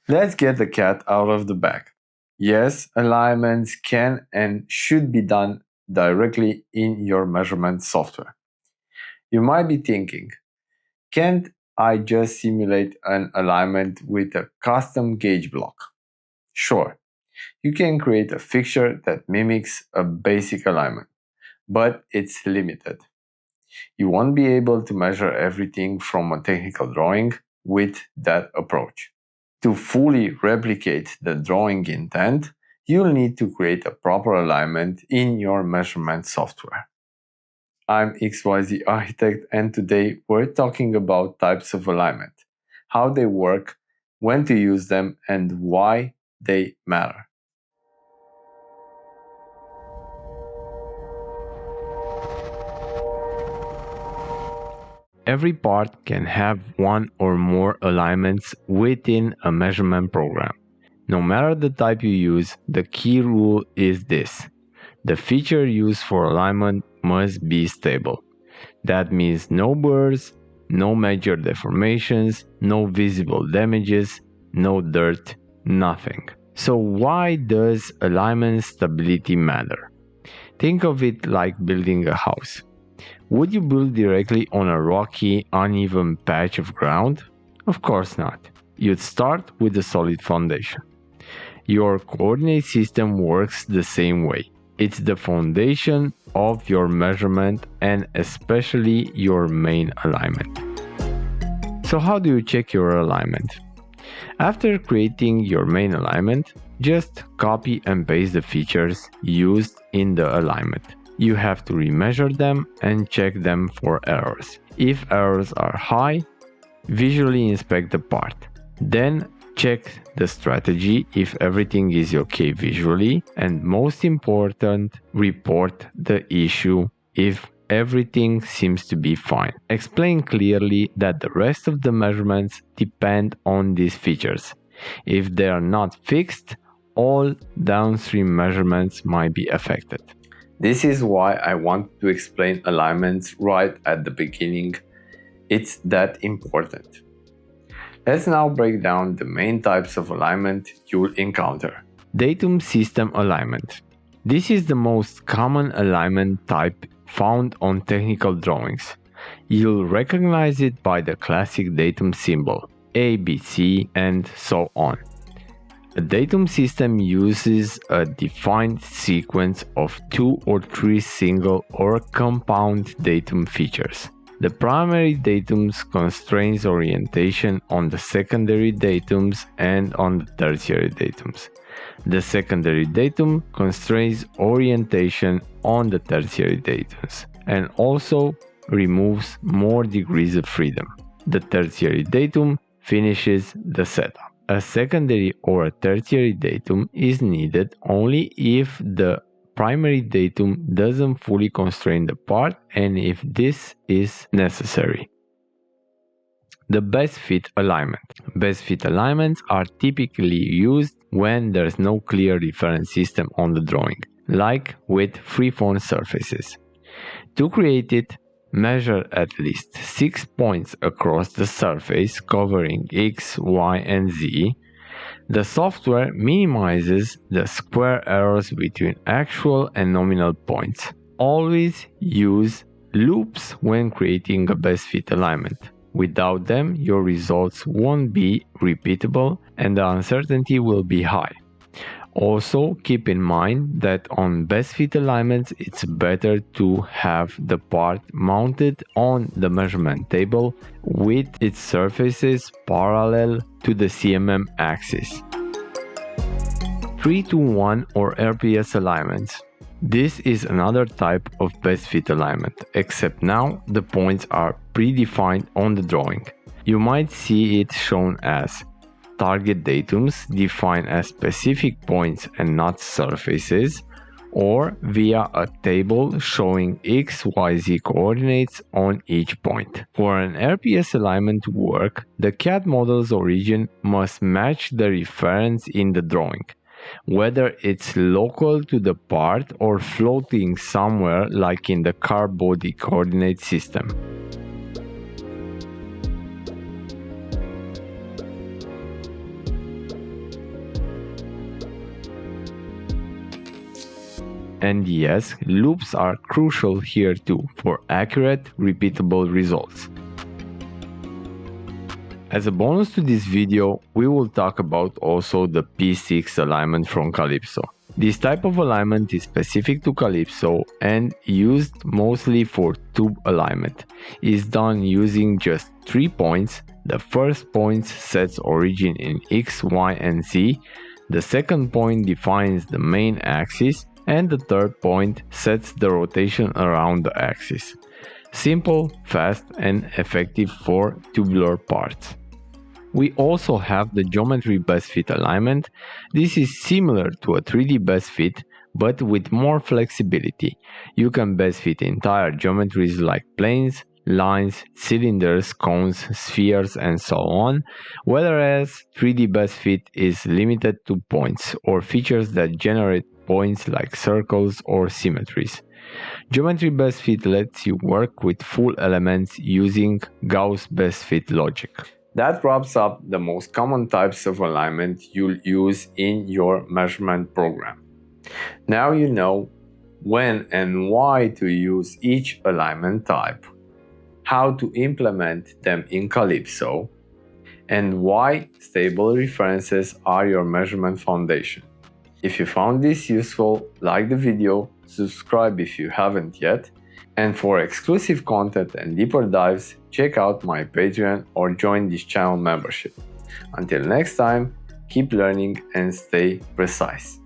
Let's get the cat out of the bag. Yes, alignments can and should be done directly in your measurement software. You might be thinking, can't I just simulate an alignment with a custom gauge block? Sure, you can create a fixture that mimics a basic alignment, but it's limited. You won't be able to measure everything from a technical drawing with that approach. To fully replicate the drawing intent, you'll need to create a proper alignment in your measurement software. I'm XYZ Architect, and today we're talking about types of alignment, how they work, when to use them, and why they matter. Every part can have one or more alignments within a measurement program. No matter the type you use, the key rule is this: the feature used for alignment must be stable. That means no burrs, no major deformations, no visible damages, no dirt, nothing. So why does alignment stability matter? Think of it like building a house. Would you build directly on a rocky, uneven patch of ground? Of course not. You'd start with a solid foundation. Your coordinate system works the same way. It's the foundation of your measurement and especially your main alignment. So how do you check your alignment? After creating your main alignment, just copy and paste the features used in the alignment. You have to remeasure them and check them for errors. If errors are high, visually inspect the part. Then check the strategy if everything is okay visually, and most important, report the issue if everything seems to be fine. Explain clearly that the rest of the measurements depend on these features. If they are not fixed, all downstream measurements might be affected. This is why I want to explain alignments right at the beginning. It's that important. Let's now break down the main types of alignment you'll encounter. Datum system alignment. This is the most common alignment type found on technical drawings. You'll recognize it by the classic datum symbol, A, B, C, and so on. A datum system uses a defined sequence of 2 or 3 single or compound datum features. The primary datums constrains orientation on the secondary datums and on the tertiary datums. The secondary datum constrains orientation on the tertiary datums and also removes more degrees of freedom. The tertiary datum finishes the setup. A secondary or a tertiary datum is needed only if the primary datum doesn't fully constrain the part and if this is necessary. The best fit alignment. Best fit alignments are typically used when there's no clear reference system on the drawing, like with freeform surfaces. To create it, measure at least 6 points across the surface covering X, Y, and Z. The software minimizes the square errors between actual and nominal points. Always use loops when creating a best fit alignment. Without them, your results won't be repeatable and the uncertainty will be high. Also, keep in mind that on best fit alignments, it's better to have the part mounted on the measurement table with its surfaces parallel to the CMM axis. 3-to-1 or RPS alignments. This is another type of best fit alignment, except now the points are predefined on the drawing. You might see it shown as target datums defined as specific points and not surfaces, or via a table showing X, Y, Z coordinates on each point. For an RPS alignment to work, the CAD model's origin must match the reference in the drawing, whether it's local to the part or floating somewhere like in the car body coordinate system. And yes, loops are crucial here too for accurate, repeatable results. As a bonus to this video, we will talk about also the P6 alignment from Calypso. This type of alignment is specific to Calypso and used mostly for tube alignment. It is done using just 3 points. The first point sets origin in X, Y, and Z. The second point defines the main axis, and the third point sets the rotation around the axis. Simple, fast, and effective for tubular parts. We also have the geometry best fit alignment. This is similar to a 3D best fit, but with more flexibility. You can best fit entire geometries like planes, lines, cylinders, cones, spheres, and so on, whereas 3D best fit is limited to points or features that generate points like circles or symmetries. Geometry best fit lets you work with full elements using Gauss best fit logic. That wraps up the most common types of alignment you'll use in your measurement program. Now you know when and why to use each alignment type, how to implement them in Calypso, and why stable references are your measurement foundation. If you found this useful, like the video, subscribe if you haven't yet, and for exclusive content and deeper dives, check out my Patreon or join this channel membership. Until next time, keep learning and stay precise.